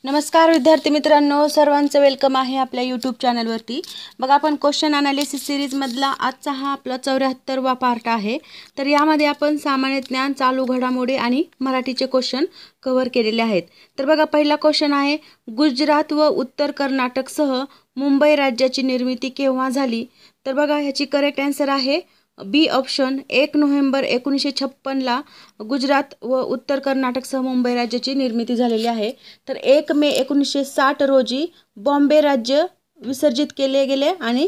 नमस्कार विद्यार्थी मित्रांनो, सर्वांचं वेलकम आहे आपल्या यूट्यूब चॅनलवरती। बघा, आपण क्वेश्चन ॲनालिसिस सिरीजमधला आजचा हा आपला 74वा पार्ट आहे। तर यामध्ये आपण सामान्य ज्ञान, चालू घडामोडी आणि मराठीचे क्वेश्चन कव्हर केलेले आहेत। तर बघा, पहिला क्वेश्चन आहे, गुजरात व उत्तर कर्नाटकसह मुंबई राज्याची निर्मिती केव्हा झाली? तर बघा, ह्याची करेक्ट आन्सर आहे बी ऑप्शन 1 नोव्हेंबर 1956ला गुजरात व उत्तर कर्नाटकसह मुंबई राज्याची निर्मिती झालेली आहे। तर 1 मे 1960 रोजी बॉम्बे राज्य विसर्जित केले गेले आणि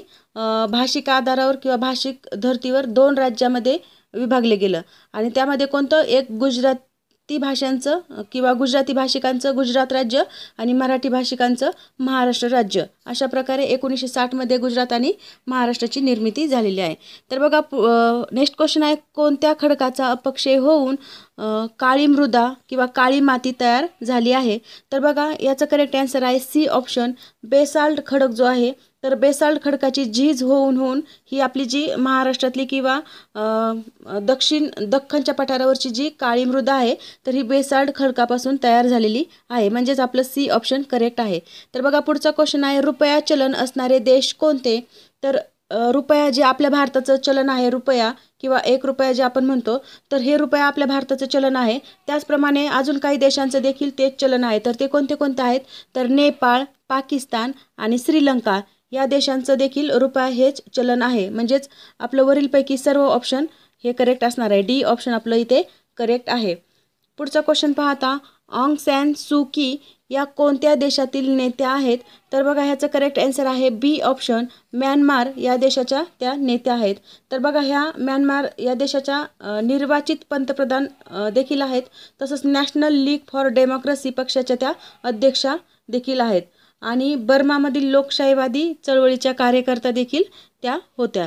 भाषिक आधारावर किंवा भाषिक धर्तीवर 2 राज्यामध्ये विभागले गेलं आणि त्यामध्ये कोणतं एक गुजराती भाषांचं किंवा गुजराती भाषिकांचं गुजरात राज्य आणि मराठी भाषिकांचं महाराष्ट्र राज्य, अशा प्रकारे 1960 मध्ये गुजरात आणि महाराष्ट्राची निर्मिती झालेली आहे। तर बघा, नेक्स्ट क्वेश्चन आहे, कोणत्या खडकाचा अपक्षय होऊन काळी मृदा किंवा काळी माती तयार झाली आहे? तर बघा, याचं करेक्ट आन्सर आहे सी ऑप्शन बेसाल्ट खडक जो आहे। तर बेसाल्ट खडकाची झीज होऊन ही आपली जी महाराष्ट्रातली किंवा दख्खनच्या पठारावरची जी काळी मृदा आहे, तर ही बेसाल्ट खडकापासून तयार झालेली आहे, म्हणजेच आपलं सी ऑप्शन करेक्ट आहे। तर बघा, पुढचा क्वेश्चन आहे, रुपया चलन असणारे देश कोणते? तर रुपया जे आपल्या भारताचं चलन आहे, रुपया किंवा 1 रुपया जे आपण म्हणतो, तर हे रुपया आपल्या भारताचं चलन आहे। त्याचप्रमाणे अजून काही देशांचं देखील तेच चलन आहे। तर ते कोणते कोणते आहेत? तर नेपाळ, पाकिस्तान आणि श्रीलंका या देशांचं देखील रुपया हेच चलन आहे, म्हणजेच आपलं वरीलपैकी सर्व ऑप्शन हे करेक्ट असणार आहे। डी ऑप्शन आपलं इथे करेक्ट आहे। पुढचा क्वेश्चन पाहता, ऑंग सॅन सू की या कोणत्या देशातील नेत्या आहेत? तर बघा, ह्याचं करेक्ट आन्सर आहे बी ऑप्शन म्यानमार या देशाच्या त्या नेत्या आहेत। तर बघा, ह्या म्यानमार या देशाच्या निर्वाचित पंतप्रधान देखील आहेत, तसंच नॅशनल लीग फॉर डेमोक्रेसी पक्षाच्या त्या अध्यक्षा देखील आहेत आणि बर्मामधील लोकशाहीवादी चळवळीच्या कार्यकर्त्या देखील त्या होत्या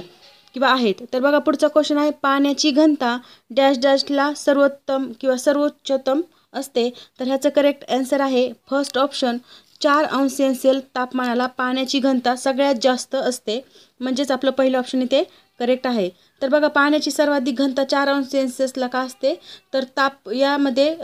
किंवा आहेत। तर बघा, पुढचा क्वेश्चन आहे, पाण्याची घनता डॅश डॅशला सर्वोत्तम किंवा सर्वोच्चतम असते? तर ह्याचं करेक्ट आन्सर आहे फर्स्ट ऑप्शन 4 अंश सेल्सिअस तापमानाला पाण्याची घनता सगळ्यात जास्त असते, म्हणजेच आपलं पहिलं ऑप्शन इथे करेक्ट आहे। तर बघा, पाण्याची सर्वाधिक घनता 4 अंश सेल्सिअसला का असते? तर यामध्ये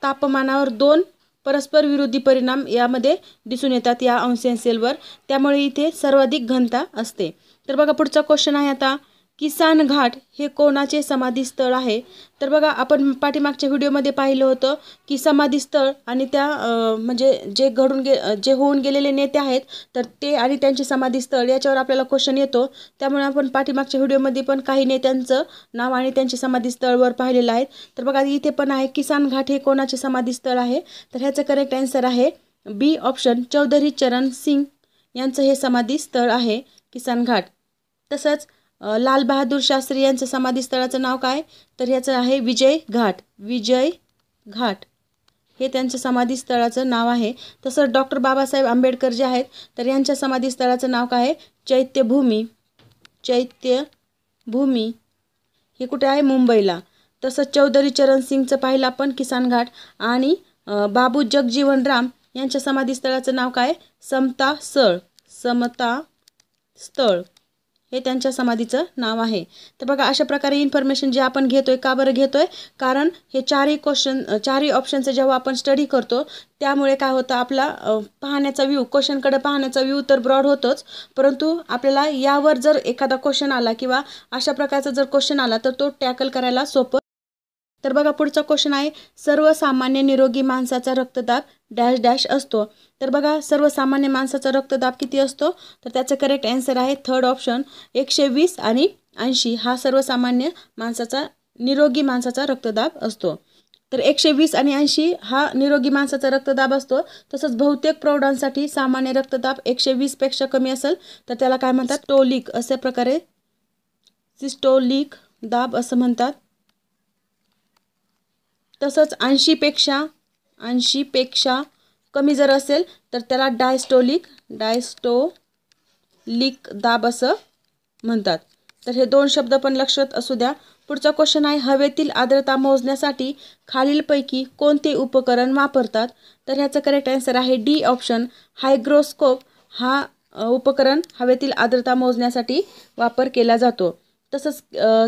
तापमानावर 2 परस्पर विरोधी परिणाम यामध्ये दिसून येतात या अंश सेल्सिअसवर, त्यामुळे इथे सर्वाधिक घनता असते। तर बघा, पुढचा क्वेश्चन आहे आता, किसान घाट हे कोणाचे समाधी स्थळ आहे? तर बघा, आपण पाठीमागच्या व्हिडिओमध्ये पाहिलं होतं की समाधी स्थळ आणि त्या म्हणजे जे होऊन गेलेले नेते आहेत, तर ते आणि त्यांचे समाधी स्थळ याच्यावर आपल्याला क्वेश्चन येतो, त्यामुळे आपण पाठीमागच्या व्हिडिओमध्ये पण काही नेत्यांचं नाव आणि त्यांचे समाधी स्थळवर पाहिलेलं आहे। तर बघा, इथे पण आहे, किसान घाट हे कोणाचे समाधी स्थळ आहे? तर ह्याचं करेक्ट आन्सर आहे बी ऑप्शन चौधरी चरण सिंग यांचं हे समाधी स्थळ आहे किसान घाट। तसंच लाल बहादूर शास्त्री यांचं समाधी स्थळाचं नाव काय? तर याचं आहे विजय घाट। विजय घाट हे त्यांच्या समाधी स्थळाचं नाव आहे। तसंच डॉक्टर बाबासाहेब आंबेडकर जे आहेत, तर यांच्या समाधी स्थळाचं नाव काय आहे? चैत्यभूमी। चैत्यभूमी हे कुठे आहे? मुंबईला। तसंच चौधरी चरण सिंगचं पाहिलं आपण किसान घाट आणि बाबू जगजीवन राम यांच्या समाधी स्थळाचं नाव काय? समता स्थळ। समता स्थळ हे त्यांच्या समाधीचं नाव आहे। तर बघा, अशा प्रकारे इन्फॉर्मेशन जे आपण घेतोय, का बरं घेतोय? कारण हे चारही ऑप्शनचं जेव्हा आपण स्टडी करतो, त्यामुळे काय होतं, आपला पाहण्याचा व्ह्यू, क्वेश्चनकडे पाहण्याचा व्ह्यू तर ब्रॉड होतोच, परंतु आपल्याला यावर जर एखादा क्वेश्चन आला किंवा अशा प्रकारचा जर क्वेश्चन आला, तर तो टॅकल करायला सोपं। तर बघा, पुढचा क्वेश्चन आहे, सर्वसामान्य निरोगी माणसाचा रक्तदाब डॅश डॅश असतो? तर बघा, सर्वसामान्य माणसाचा रक्तदाब किती असतो? तर त्याचं करेक्ट आन्सर आहे थर्ड ऑप्शन 120 आणि 80 हा सर्वसामान्य निरोगी माणसाचा रक्तदाब असतो। तर 120 आणि 80 हा निरोगी माणसाचा रक्तदाब असतो। तसंच बहुतेक प्रौढांसाठी सामान्य रक्तदाब 120 पेक्षा कमी असेल तर त्याला काय म्हणतात? सिस्टोलिक, अशा प्रकारे सिस्टोलिक दाब असं म्हणतात। तसंच 80 पेक्षा कमी जर असेल तर त्याला डायस्टोलिक दाब असं म्हणतात। तर हे 2 शब्द पण लक्षात असू द्या। पुढचा क्वेश्चन आहे, हवेतील आर्द्रता मोजण्यासाठी खालीलपैकी कोणते उपकरण वापरतात? तर ह्याचं करेक्ट आन्सर आहे डी ऑप्शन हायग्रोस्कोप हा उपकरण हवेतील आर्द्रता मोजण्यासाठी वापर केला जातो। तसंच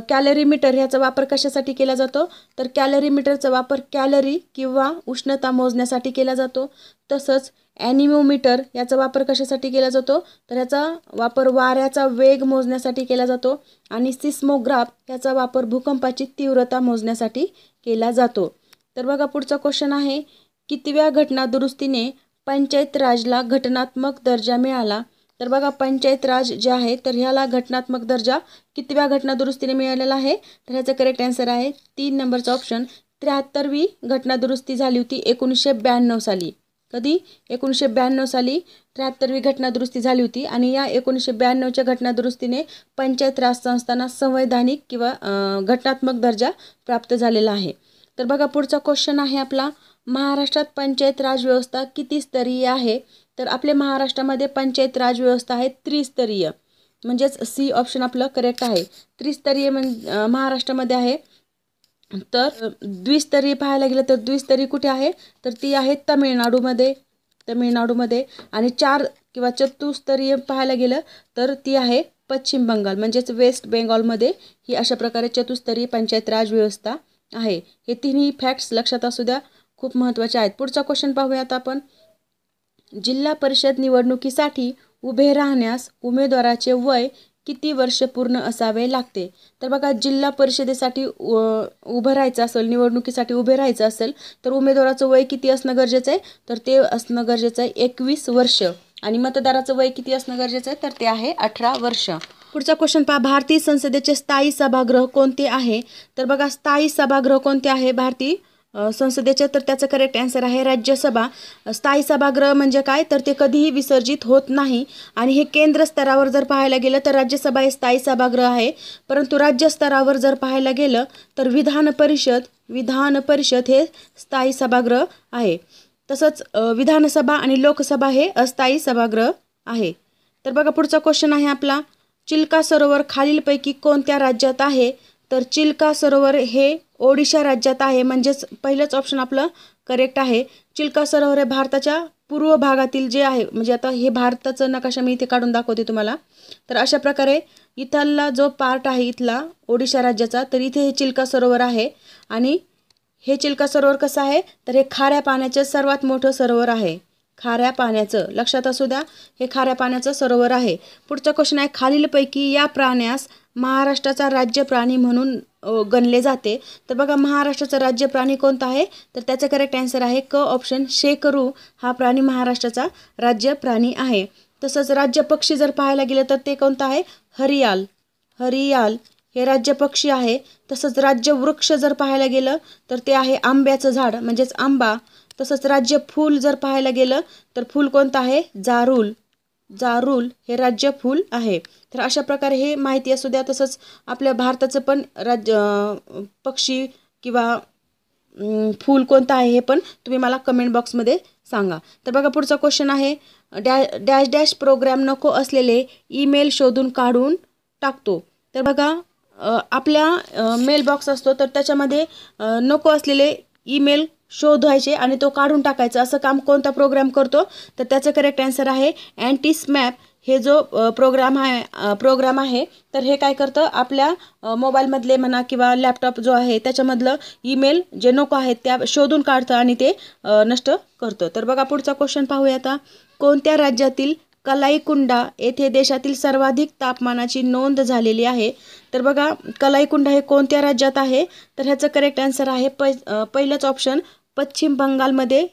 कॅलरीमीटर ह्याचा वापर कशासाठी केला जातो, तर कॅलरीमीटरचा वापर कॅलरी किंवा उष्णता मोजण्यासाठी केला जातो. तसंच ॲनिमोमीटर याचा वापर कशासाठी केला जातो, तर याचा वापर वाऱ्याचा वेग मोजण्यासाठी केला जातो. आणि सिस्मोग्राफ याचा वापर भूकंपाची तीव्रता मोजण्यासाठी केला जातो. तर बघा पुढचा क्वेश्चन आहे, कितव्या घटना दुरुस्तीने पंचायत राजला घटनात्मक दर्जा मिळाला. तर बघा पंचायत राज जे आहे तर ह्याला घटनात्मक दर्जा कितव्या घटना दुरुस्तीने मिळालेला आहे, तर ह्याचं करेक्ट आन्सर आहे 3 नंबरचा ऑप्शन 73वी घटना दुरुस्ती झाली होती 1992 साली. कधी? 1992 साली 73वी घटना दुरुस्ती झाली होती. आणि या 1992च्या घटना दुरुस्तीने पंचायत राज संस्थांना संवैधानिक किंवा घटनात्मक दर्जा प्राप्त झालेला आहे. तर बघा पुढचा क्वेश्चन आहे आपला, महाराष्ट्रात पंचायत राज व्यवस्था किती स्तरीय आहे. तर आपल्या महाराष्ट्रामध्ये पंचायत राज व्यवस्था आहे त्रिस्तरीय, म्हणजेच सी ऑप्शन आपलं करेक्ट आहे. त्रिस्तरीय महाराष्ट्रामध्ये आहे. तर द्विस्तरीय पाहायला गेलं तर द्विस्तरीय कुठे आहे, तर ती आहे तामिळनाडूमध्ये. आणि 4 किंवा चतुस्तरीय पाहायला गेलं तर ती आहे पश्चिम बंगाल म्हणजेच वेस्ट बेंगॉलमध्ये. ही अशा प्रकारे चतुस्तरीय पंचायत राज व्यवस्था आहे. हे तिन्ही फॅक्ट्स लक्षात असू द्या, खूप महत्त्वाचे आहेत. पुढचा क्वेश्चन पाहूयात आपण, जिल्हा परिषद निवडणुकीसाठी उभे राहण्यास उमेदवाराचे वय किती वर्ष पूर्ण असावे लागते. तर बघा जिल्हा परिषदेसाठी उभं राहायचं असेल, निवडणुकीसाठी उभे राहायचं असेल तर उमेदवाराचं वय किती असणं गरजेचं आहे, तर ते असणं गरजेचं आहे 21 वर्ष. आणि मतदाराचं वय किती असणं गरजेचं आहे, तर ते आहे 18 वर्ष. पुढचा क्वेश्चन पहा, भारतीय संसदेचे स्थायी सभागृह कोणते आहे. तर बघा स्थायी सभागृह कोणते आहे भारतीय संसदेचे, तर त्याचं करेक्ट आन्सर आहे राज्यसभा. स्थायी सभागृह म्हणजे काय, तर ते कधीही विसर्जित होत नाही. आणि हे केंद्र स्तरावर जर पाहायला गेलं तर राज्यसभा हे स्थायी सभागृह आहे. परंतु राज्य स्तरावर जर पाहायला गेलं तर विधान परिषद हे स्थायी सभागृह आहे. तसंच विधानसभा आणि लोकसभा हे अस्थायी सभागृह आहे. तर बघा पुढचा क्वेश्चन आहे आपला, चिल्का सरोवर खालीलपैकी कोणत्या राज्यात आहे. तर चिल्का सरोवर हे ओडिशा राज्यात आहे, म्हणजेच पहिलंच ऑप्शन आपलं करेक्ट आहे. चिल्का सरोवर हे भारताच्या पूर्व भागातील जे आहे, म्हणजे आता हे भारताचं नकाशा मी इथे काढून दाखवते तुम्हाला. तर अशा प्रकारे इथला जो पार्ट आहे इथला ओडिशा राज्याचा, तर इथे हे चिल्का सरोवर आहे. आणि हे चिल्का सरोवर कसं आहे, तर हे खाऱ्या पाण्याचं सर्वात मोठं सरोवर आहे. खाऱ्या पाण्याचं लक्षात असू द्या, हे खाऱ्या पाण्याचं सरोवर आहे. पुढचा क्वेश्चन आहे, खालीलपैकी या प्राण्यास महाराष्ट्राचा राज्य प्राणी म्हणून गणले जाते. तर बघा महाराष्ट्राचा राज्य प्राणी कोणता आहे, तर त्याचं करेक्ट आन्सर आहे क ऑप्शन शेकरू हा प्राणी महाराष्ट्राचा राज्य प्राणी आहे. तसंच राज्य पक्षी जर पाहायला गेलं तर ते कोणतं आहे, हरियाल हे राज्य पक्षी आहे. तसंच राज्य वृक्ष जर पाहायला गेलं तर ते आहे आंब्याचं झाड म्हणजेच आंबा. तसंच राज्य फूल जर पाहायला गेलं तर फूल कोणतं आहे, जारूल हे राज्य फूल आहे. तर अशा प्रकारे हे माहिती असू द्या. तसंच आपल्या भारताचं पण राज्य पक्षी किंवा फूल कोणतं आहे हे पण तुम्ही मला कमेंट बॉक्समध्ये सांगा. तर बघा पुढचा क्वेश्चन आहे, डॅश प्रोग्राम नको असलेले ईमेल शोधून काढून टाकतो. तर बघा आपल्या मेल बॉक्स असतो तर त्याच्यामध्ये नको असलेले ईमेल शोधायचे आणि तो काढून टाकायचा, असं काम कोणता प्रोग्राम करतो, तर त्याचं करेक्ट आन्सर आहे अँटी स्मॅप हे जो प्रोग्राम आहे. तर हे काय करतं, आपल्या मोबाईलमधले म्हणा किंवा लॅपटॉप जो आहे त्याच्यामधलं ईमेल जे नको आहेत त्या शोधून काढतं आणि ते नष्ट करतं. तर बघा पुढचा क्वेश्चन पाहूया आता, कोणत्या राज्यातील कलाईकुंडा येथे देशातील सर्वाधिक तापमानाची नोंद झालेली आहे. तर बघा कलाईकुंडा हे कोणत्या राज्यात आहे, तर ह्याचं करेक्ट आन्सर आहे पहिलंच ऑप्शन पश्चिम बंगालमध्ये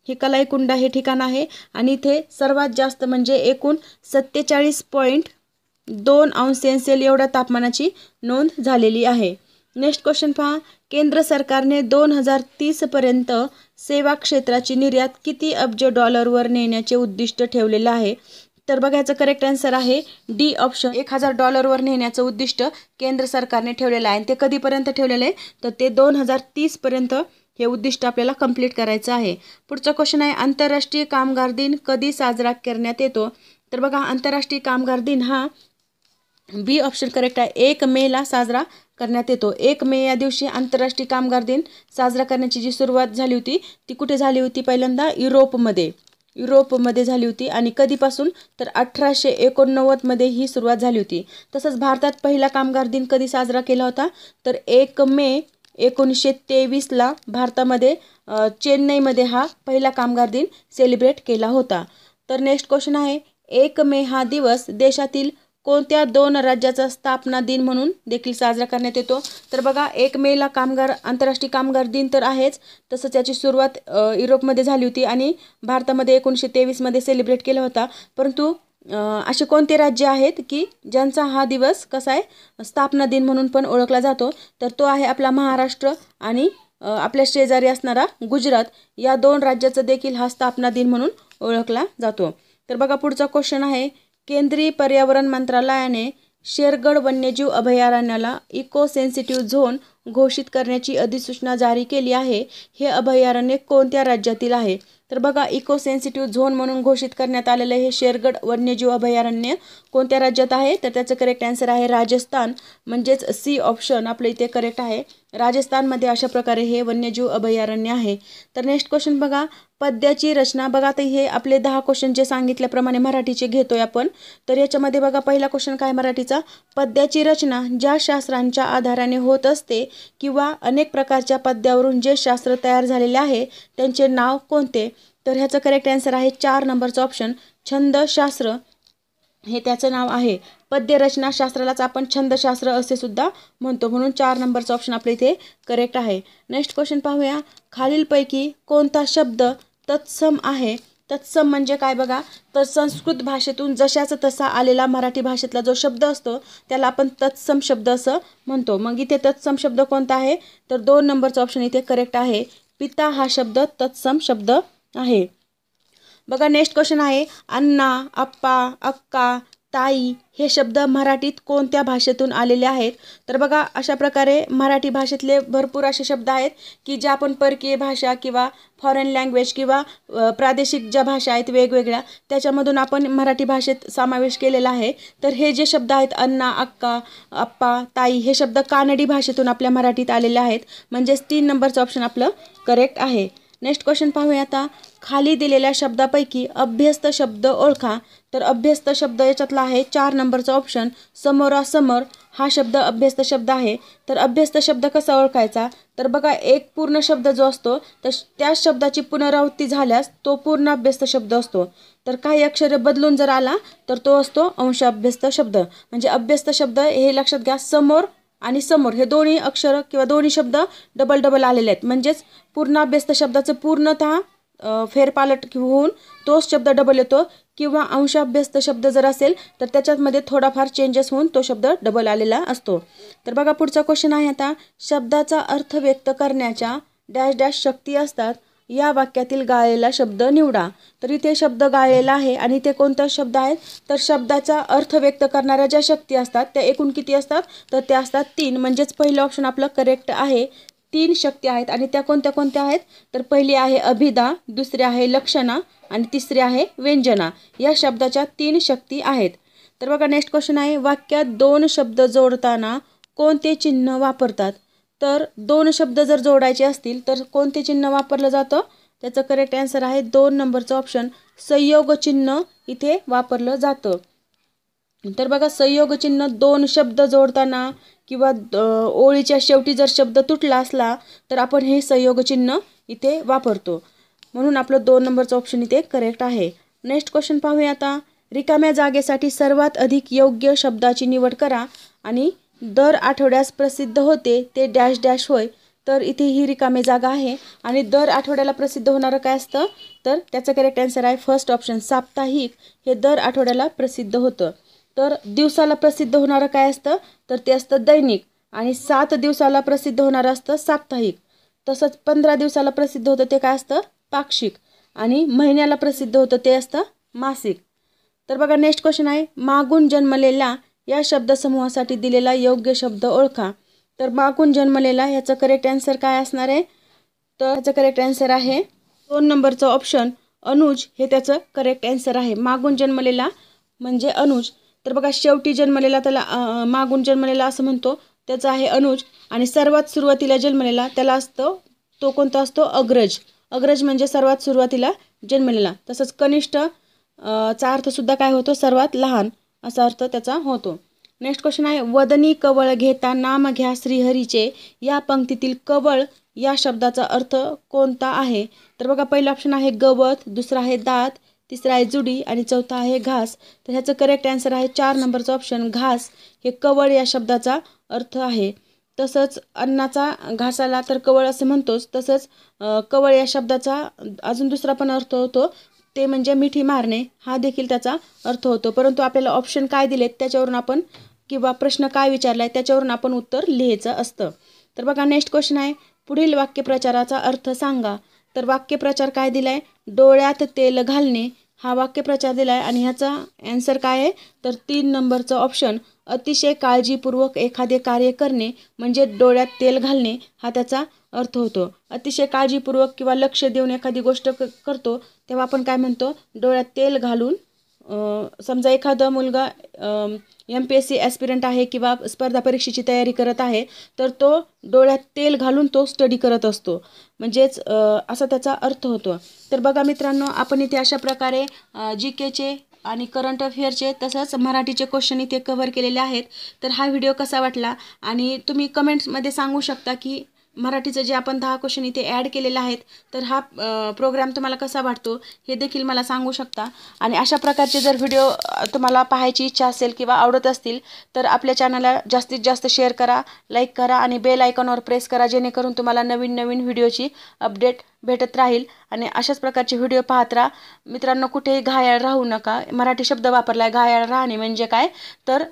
हे कलाईकुंडा हे ठिकाण आहे. आणि इथे सर्वात जास्त म्हणजे एकूण 47.2 अंश सेल्सिअस एवढ्या तापमानाची नोंद झालेली आहे. नेक्स्ट क्वेश्चन पहा, केंद्र सरकारने 2030 पर्यंत सेवा क्षेत्राची निर्यात किती अब्ज डॉलरवर नेण्याचे उद्दिष्ट ठेवलेलं आहे. तर बघा याचं करेक्ट आन्सर आहे डी ऑप्शन, $1000 नेण्याचं उद्दिष्ट केंद्र सरकारने ठेवलेलं आहे. ते कधीपर्यंत ठेवलेलं आहे, तर ते 2030 पर्यंत हे उद्दिष्ट आपल्याला कंप्लीट करायचं आहे. पुढचा क्वेश्चन आहे, आंतरराष्ट्रीय कामगार दिन कधी साजरा करण्यात येतो. तर बघा आंतरराष्ट्रीय कामगार दिन हा बी ऑप्शन करेक्ट आहे 1 मेला साजरा करण्यात येतो. 1 मे या दिवशी आंतरराष्ट्रीय कामगार दिन साजरा करण्याची जी सुरुवात झाली होती ती कुठे झाली होती, पहिल्यांदा युरोपमध्ये. युरोपमध्ये झाली होती आणि कधीपासून तर 1889मध्ये ही सुरुवात झाली होती. तसंच भारतात पहिला कामगार दिन कधी साजरा केला होता तर 1 मे 1923ला भारतामध्ये चेन्नईमध्ये हा पहिला कामगार दिन सेलिब्रेट केला होता. तर नेक्स्ट क्वेश्चन आहे 1 मे हा दिवस देशातील कोणत्या 2 राज्याचा स्थापना दिन म्हणून देखील साजरा करण्यात येतो. तर बघा 1 मेला आंतरराष्ट्रीय कामगार दिन तर आहेच, तसंच याची सुरुवात युरोपमध्ये झाली होती आणि भारतामध्ये 1923मध्ये सेलिब्रेट केला होता. परंतु असे कोणते राज्य आहेत की ज्यांचा हा दिवस कसा आहे स्थापना दिन म्हणून पण ओळखला जातो, तर तो आहे आपला महाराष्ट्र आणि आपल्या शेजारी असणारा गुजरात. या 2 राज्याचा देखील हा स्थापना दिन म्हणून ओळखला जातो. तर बघा पुढचा क्वेश्चन आहे केंद्रीय पर्यावरण मंत्रालयाने शेरगड वन्यजीव अभयारण्याला इको सेन्सिटिव्ह झोन घोषित करण्याची अधिसूचना जारी केली आहे. हे अभयारण्य कोणत्या राज्यातील आहे? तर बघा इको सेन्सिटिव्ह झोन म्हणून घोषित करण्यात आलेलं हे शेरगड वन्यजीव अभयारण्य कोणत्या राज्यात आहे? तर त्याचं करेक्ट आन्सर आहे राजस्थान, म्हणजेच सी ऑप्शन आपलं इथे करेक्ट आहे. राजस्थानमध्ये अशा प्रकारे हे वन्यजीव अभयारण्य आहे. तर नेक्स्ट क्वेश्चन बघा पद्याची रचना. बघा आता हे आपले 10 क्वेश्चन जे सांगितल्याप्रमाणे मराठीचे घेतोय आपण. तर याच्यामध्ये बघा पहिला क्वेश्चन काय मराठीचा, पद्याची रचना ज्या शास्त्रांच्या आधाराने होत असते किंवा अनेक प्रकारच्या पद्यावरून जे शास्त्र तयार झालेले आहे त्यांचे नाव कोणते? तर ह्याचं करेक्ट आन्सर आहे 4 नंबरचा ऑप्शन छंदशास्त्र हे त्याचं नाव आहे. पद्यरचना शास्त्रालाच आपण छंदशास्त्र असे सुद्धा म्हणतो, म्हणून 4 नंबरचा ऑप्शन आपल्या इथे करेक्ट आहे. नेक्स्ट क्वेश्चन पाहूया खालीलपैकी कोणता शब्द तत्सम आहे? तत्सम म्हणजे काय बघा, तर संस्कृत भाषेतून जशाचा तसा आलेला मराठी भाषेतला जो शब्द असतो त्याला आपण तत्सम शब्द असं म्हणतो. मग इथे तत्सम शब्द कोणता आहे? तर 2 नंबरचा ऑप्शन इथे करेक्ट आहे. पिता हा शब्द तत्सम शब्द आहे. बघा नेक्स्ट क्वेश्चन आहे अण्णा, अप्पा, अक्का, ताई हे शब्द मराठीत कोणत्या भाषेतून आलेले आहेत? तर बघा अशा प्रकारे मराठी भाषेतले भरपूर असे शब्द आहेत की ज्या आपण परकीय भाषा किंवा फॉरेन लँग्वेज किंवा प्रादेशिक ज्या भाषा आहेत वेगवेगळ्या त्याच्यामधून आपण मराठी भाषेत समावेश केलेला आहे. तर हे जे शब्द आहेत अण्णा, अक्का, अप्पा, ताई हे शब्द कानडी भाषेतून आपल्या मराठीत आलेले आहेत, म्हणजेच 3 नंबरचं ऑप्शन आपलं करेक्ट आहे. नेक्स्ट क्वेश्चन पाहूया आता खाली दिलेल्या शब्दापैकी अभ्यस्त शब्द ओळखा. तर अभ्यस्त शब्द याच्यातला आहे 4 नंबरचा ऑप्शन समोरासमोर हा शब्द अभ्यस्त शब्द आहे. तर अभ्यस्त शब्द कसा ओळखायचा? तर बघा एक पूर्ण शब्द जो असतो तर त्या शब्दाची पुनरावृत्ती झाल्यास तो पूर्ण अभ्यस्त शब्द असतो. तर काही अक्षरे बदलून जर आला तर तो असतो अंशाभ्यस्त शब्द. म्हणजे अभ्यस्त शब्द हे लक्षात घ्या, समोर आणि समोर हे दोन्ही अक्षर किंवा दोन्ही शब्द डबल डबल आलेले आहेत, म्हणजेच पूर्ण अभ्यस्त शब्दाचं पूर्णतः फेरपालट होऊन तोच शब्द डबल येतो, किंवा अंशाभ्यस्त शब्द जर असेल तर त्याच्यामध्ये थोडाफार चेंजेस होऊन तो शब्द डबल आलेला असतो. तर बघा पुढचा क्वेश्चन आहे आता शब्दाचा अर्थ व्यक्त करण्याच्या डॅश डॅश शक्ती असतात, या वाक्यातील गाळलेला शब्द निवडा. तर इथे शब्द गाळलेला आहे आणि ते कोणता शब्द आहेत? तर शब्दाचा अर्थ व्यक्त करणाऱ्या ज्या शक्ती असतात त्या एकूण किती असतात? तर त्या असतात 3, म्हणजेच पहिलं ऑप्शन आपलं करेक्ट आहे. 3 शक्ती आहेत आणि त्या कोणत्या कोणत्या आहेत? तर पहिली आहे अभिधा, दुसरी आहे लक्षणा आणि तिसरी आहे व्यंजना. या शब्दाच्या 3 शक्ती आहेत. तर बघा नेक्स्ट क्वेश्चन आहे वाक्यात 2 शब्द जोडताना कोणते चिन्ह वापरतात? तर 2 शब्द जर जोडायचे असतील तर कोणते चिन्ह वापरलं जातं? त्याचं करेक्ट आन्सर आहे 2 नंबरचं ऑप्शन संयोग चिन्ह इथे वापरलं जातं. तर बघा संयोग चिन्ह 2 शब्द जोडताना किंवा ओळीच्या शेवटी जर शब्द तुटला असला तर आपण हे संयोग चिन्ह इथे वापरतो, म्हणून आपलं 2 नंबरचं ऑप्शन इथे करेक्ट आहे. नेक्स्ट क्वेश्चन पाहूया आता रिकाम्या जागेसाठी सर्वात अधिक योग्य शब्दाची निवड करा आणि दर आठवड्यास प्रसिद्ध होते ते डॅश डॅश होय. तर इथे ही रिकामी जागा आहे आणि दर आठवड्याला प्रसिद्ध होणारं काय असतं? तर त्याचं करेक्ट आन्सर आहे फर्स्ट ऑप्शन साप्ताहिक. हे दर आठवड्याला प्रसिद्ध होतं. तर दिवसाला प्रसिद्ध होणारं काय असतं? तर ते असतं दैनिक. आणि 7 दिवसाला प्रसिद्ध होणारं असतं साप्ताहिक. तसंच 15 दिवसाला प्रसिद्ध होतं ते काय असतं? पाक्षिक. आणि महिन्याला प्रसिद्ध होतं ते असतं मासिक. तर बघा नेक्स्ट क्वेश्चन आहे मागून जन्मलेला या शब्दसमूहासाठी दिलेला योग्य शब्द ओळखा. तर मागून जन्मलेला ह्याचं करेक्ट आन्सर काय असणार आहे? तर ह्याचं करेक्ट आन्सर आहे 2 नंबरचं ऑप्शन अनुज हे त्याचं करेक्ट आन्सर आहे. मागून जन्मलेला म्हणजे अनुज. तर बघा शेवटी जन्मलेला त्याला मागून जन्मलेला असं म्हणतो, त्याचं आहे अनुज. आणि सर्वात सुरुवातीला जन्मलेला त्याला असतो तो कोणता असतो? अग्रज. अग्रज म्हणजे सर्वात सुरुवातीला जन्मलेला. तसंच कनिष्ठ चा अर्थसुद्धा काय होतो, सर्वात लहान असा अर्थ त्याचा होतो. नेक्स्ट क्वेश्चन आहे, वदनी कवळ घेता नाम घ्या श्रीहरीचे, या पंक्तीतील कवळ या शब्दाचा अर्थ कोणता आहे? तर बघा, पहिला ऑप्शन आहे गवत, दुसरा आहे दात, तिसरा आहे जुडी आणि चौथा आहे घास. तर ह्याचं करेक्ट आन्सर आहे 4 नंबरचा ऑप्शन घास. हे कवळ या शब्दाचा अर्थ आहे. तसंच अन्नाचा घासाला तर कवळ असं म्हणतोच, तसंच कवळ या शब्दाचा अजून दुसरा पण अर्थ होतो, ते म्हणजे मिठी मारणे, हा देखील त्याचा अर्थ होतो. परंतु आपल्याला ऑप्शन काय दिलेत त्याच्यावरून आपण, किंवा प्रश्न काय विचारला आहे त्याच्यावरून आपण उत्तर लिहायचं असतं. तर बघा, नेक्स्ट क्वेश्चन आहे, पुढील वाक्यप्रचाराचा अर्थ सांगा. तर वाक्यप्रचार काय दिलाय, डोळ्यात तेल घालणे हा वाक्यप्रचार दिलाय आणि ह्याचा आन्सर काय आहे, तर 3 नंबरचं ऑप्शन, अतिशय काळजीपूर्वक एखादे कार्य करणे म्हणजे डोळ्यात तेल घालणे हा त्याचा अर्थ होतो. अतिशय काळजीपूर्वक किंवा लक्ष देऊन एखादी गोष्ट करतो तेव्हा आपण काय म्हणतो, डोळ्यात तेल घालून. समजा एखादा मुलगा MPSC ॲस्पिरंट आहे किंवा स्पर्धा परीक्षेची तयारी करत आहे, तर तो डोळ्यात तेल घालून तो स्टडी करत असतो, म्हणजेच असा त्याचा अर्थ होतो. तर बघा मित्रांनो, आपण इथे अशा प्रकारे GKचे आणि करंट अफेअरचे तसंच मराठीचे क्वेश्चन इथे कव्हर केलेले आहेत. तर हा व्हिडिओ कसा वाटला, आणि तुम्ही कमेंट्समध्ये सांगू शकता की मराठीचं जे आपण 10 क्वेश्चन इथे ॲड केलेले आहेत, तर हा प्रोग्राम तुम्हाला कसा वाटतो हे देखील मला सांगू शकता. आणि अशा प्रकारचे जर व्हिडिओ तुम्हाला पाहायची इच्छा असेल किंवा आवडत असतील तर आपल्या चॅनलला जास्तीत जास्त शेअर करा, लाईक करा आणि बेल आयकॉनवर प्रेस करा, जेणेकरून तुम्हाला नवीन नवीन व्हिडिओची अपडेट भेटत राहील. आणि अशाच प्रकारचे व्हिडिओ पाहत राहा. मित्रांनो, कुठेही घायाळ राहू नका. मराठी शब्द वापरला आहे, घायाळ राहणे म्हणजे काय, तर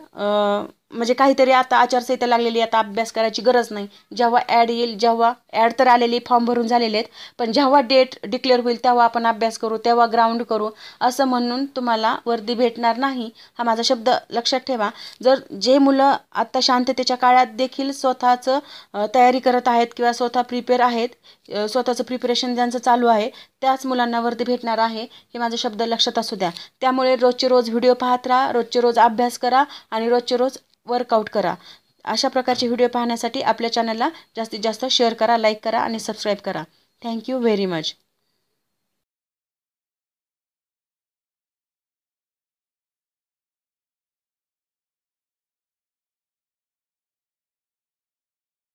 म्हणजे काहीतरी आता आचारसंहिता लागलेली, आता अभ्यास करायची गरज नाही. जेव्हा ॲड येईल, जेव्हा ॲड तर आलेली, फॉर्म भरून झालेले आहेत, पण जेव्हा डेट डिक्लेअर होईल तेव्हा आपण अभ्यास करू, तेव्हा ग्राउंड करू, असं म्हणून तुम्हाला वर्दी भेटणार नाही. हा माझा शब्द लक्षात ठेवा. जर जे मुलं आत्ता शांततेच्या काळात देखील स्वतःचं तयारी करत आहेत किंवा स्वतः प्रिपेअर आहेत, स्वतःचं प्रिपरेशन ज्यांचं चालू आहे, त्याच मुलांना वर्दी भेटणार आहे, हे माझा शब्द लक्षात असू द्या. त्यामुळे रोजचे रोज व्हिडिओ पाहत राहा, रोजचे रोज अभ्यास करा आणि रोजचे रोज वर्कआउट करा. अशा प्रकारचे व्हिडिओ पाहण्यासाठी आपल्या चॅनलला जास्तीत जास्त शेअर करा, लाईक करा आणि सबस्क्राईब करा. Thank you very much.